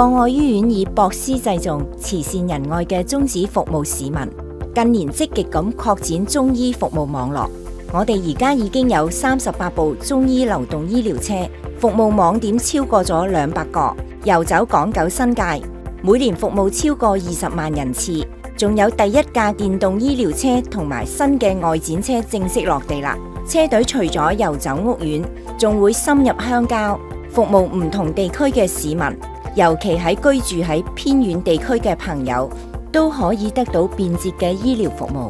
博愛醫院以博施濟眾、慈善仁愛嘅宗旨服務市民，近年積極咁擴展中醫服務網絡。我哋而家已經有38部中醫流動醫療車，服務網點超過咗200個，遊走港九新界，每年服務超過20萬人次。仲有第一架電動醫療車同埋新嘅外展車正式落地啦。車隊除咗遊走屋苑，仲會深入鄉郊，服務唔同地區嘅市民，尤其係居住喺偏遠地區嘅朋友，都可以得到便捷嘅醫療服務。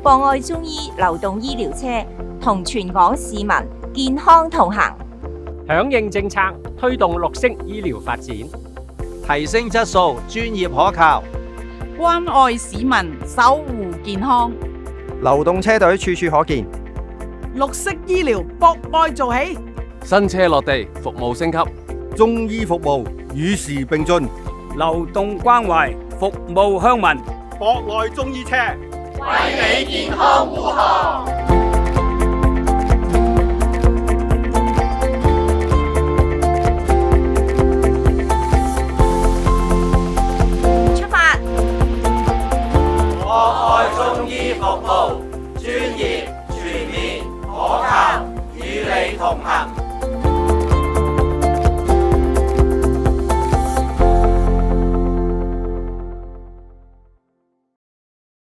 博愛中醫流動醫療車同全港市民健康同行，響應政策，推動綠色醫療發展，提升質素，專業可靠，關愛市民，守護健康。流動車隊處處可見，綠色醫療博愛做起，新車落地，服務升級，中醫服務與時並進，流動關懷，服務鄉民。博愛中醫車，為你健康護航。出發！博愛中醫服務，專業、全面、可靠，與你同行。